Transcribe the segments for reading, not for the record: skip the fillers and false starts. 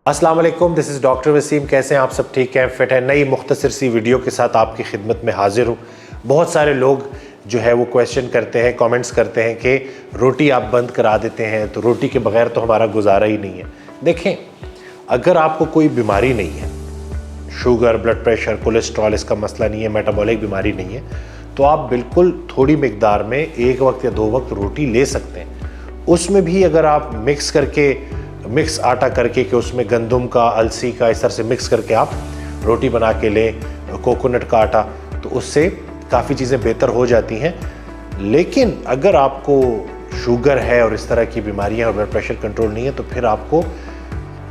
अस्सलाम वालेकुम, this is doctor Wasim. कैसे हैं आप सब? ठीक हैं, फिट हैं? नई मुख्तसर सी वीडियो के साथ आपकी खिदमत में हाजिर हूँ। बहुत सारे लोग जो है वो क्वेश्चन करते हैं, कमेंट्स करते हैं कि रोटी आप बंद करा देते हैं तो रोटी के बगैर तो हमारा गुजारा ही नहीं है। देखें, अगर आपको कोई बीमारी नहीं है, शुगर, ब्लड प्रेशर, कोलेस्ट्रॉल इसका मसला नहीं है, मेटाबॉलिक बीमारी नहीं है, तो आप बिल्कुल थोड़ी मिकदार में एक वक्त या 2 वक्त रोटी ले सकते हैं। उसमें भी अगर आप मिक्स आटा करके कि उसमें गंदम का, अलसी का, इस तरह से मिक्स करके आप रोटी बना के लें, कोकोनट का आटा, तो उससे काफ़ी चीज़ें बेहतर हो जाती हैं। लेकिन अगर आपको शुगर है और इस तरह की बीमारियां और ब्लड प्रेशर कंट्रोल नहीं है, तो फिर आपको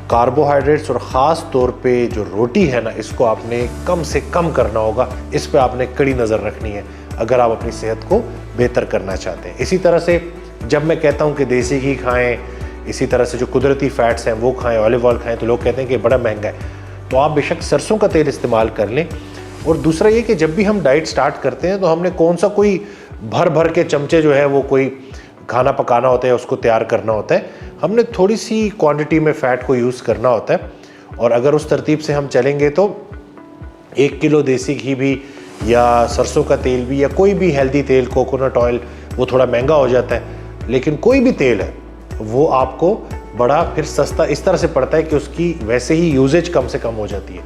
कार्बोहाइड्रेट्स और ख़ास तौर पे जो रोटी है ना, इसको आपने कम से कम करना होगा। इस पे आपने कड़ी नज़र रखनी है अगर आप अपनी सेहत को बेहतर करना चाहते हैं। इसी तरह से जब मैं कहता हूँ कि देसी घी खाएँ, इसी तरह से जो कुदरती फैट्स हैं वो खाएं, ऑलिव ऑयल खाएं, तो लोग कहते हैं कि बड़ा महंगा है। तो आप बेशक सरसों का तेल इस्तेमाल कर लें। और दूसरा ये कि जब भी हम डाइट स्टार्ट करते हैं तो हमने कौन सा कोई भर के चमचे जो है वो कोई खाना पकाना होता है, उसको तैयार करना होता है। हमने थोड़ी सी क्वांटिटी में फ़ैट को यूज़ करना होता है। और अगर उस तरतीब से हम चलेंगे तो 1 किलो देसी घी भी या सरसों का तेल भी या कोई भी हेल्दी तेल, कोकोनट ऑयल, वो थोड़ा महंगा हो जाता है। लेकिन कोई भी तेल है वो आपको बड़ा फिर सस्ता इस तरह से पड़ता है कि उसकी वैसे ही यूजेज कम से कम हो जाती है।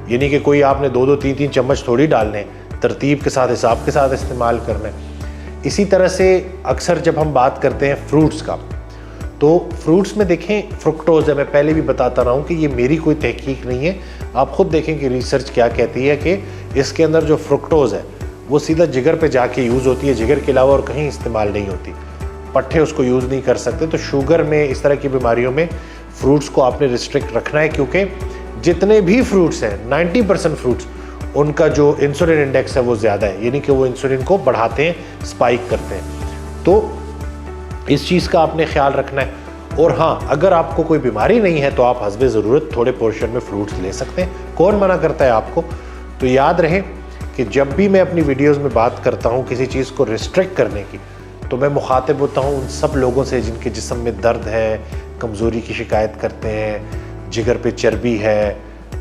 यानी कि कोई आपने 2-2, 3-3 चम्मच थोड़ी डालने, तरतीब के साथ, हिसाब के साथ इस्तेमाल करना है। इसी तरह से अक्सर जब हम बात करते हैं फ्रूट्स का, तो फ्रूट्स में देखें फ्रुक्टोज है। मैं पहले भी बताता रहा हूँ कि ये मेरी कोई तहकीक नहीं है, आप खुद देखें कि रिसर्च क्या कहती है कि इसके अंदर जो फ्रुक्टोज है वो सीधा जिगर पे जाके यूज़ होती है, जिगर के अलावा और कहीं इस्तेमाल नहीं होती। पट्टे उसको यूज़ नहीं कर सकते। तो शुगर में, इस तरह की बीमारियों में फ्रूट्स को आपने रिस्ट्रिक्ट रखना है, क्योंकि जितने भी फ्रूट्स हैं 90% फ्रूट्स, उनका जो इंसुलिन इंडेक्स है वो ज़्यादा है, यानी कि वो इंसुलिन को बढ़ाते हैं, स्पाइक करते हैं। तो इस चीज़ का आपने ख्याल रखना है। और हाँ, अगर आपको कोई बीमारी नहीं है तो आप हस्बे ज़रूरत थोड़े पोर्शन में फ्रूट्स ले सकते हैं। कौन मना करता है आपको? तो याद रहे कि जब भी मैं अपनी वीडियोज़ में बात करता हूँ किसी चीज़ को रिस्ट्रिक्ट करने की, तो मैं मुखातिब होता हूँ उन सब लोगों से जिनके जिस्म में दर्द है, कमज़ोरी की शिकायत करते हैं, जिगर पे चर्बी है,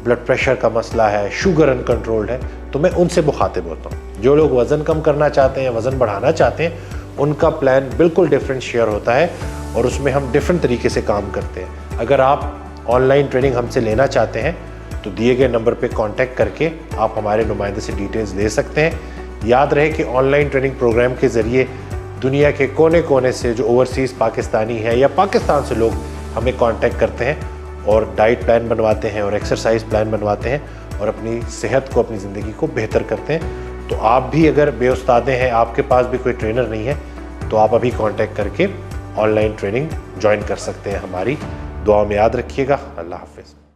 ब्लड प्रेशर का मसला है, शुगर अनकंट्रोल्ड है, तो मैं उनसे मुखातिब होता हूँ। जो लोग वज़न कम करना चाहते हैं, वज़न बढ़ाना चाहते हैं, उनका प्लान बिल्कुल डिफरेंट शेयर होता है और उसमें हम डिफरेंट तरीके से काम करते हैं। अगर आप ऑनलाइन ट्रेनिंग हमसे लेना चाहते हैं तो दिए गए नंबर पर कॉन्टैक्ट करके आप हमारे नुमाइंदे से डिटेल्स ले सकते हैं। याद रहे कि ऑनलाइन ट्रेनिंग प्रोग्राम के ज़रिए दुनिया के कोने कोने से जो ओवरसीज़ पाकिस्तानी है या पाकिस्तान से लोग हमें कांटेक्ट करते हैं और डाइट प्लान बनवाते हैं और एक्सरसाइज प्लान बनवाते हैं और अपनी सेहत को, अपनी ज़िंदगी को बेहतर करते हैं। तो आप भी अगर बेउस्तादे हैं, आपके पास भी कोई ट्रेनर नहीं है, तो आप अभी कांटेक्ट करके ऑनलाइन ट्रेनिंग ज्वाइन कर सकते हैं हमारी। दुआ में याद रखिएगा। अल्लाह हाफ़िज़।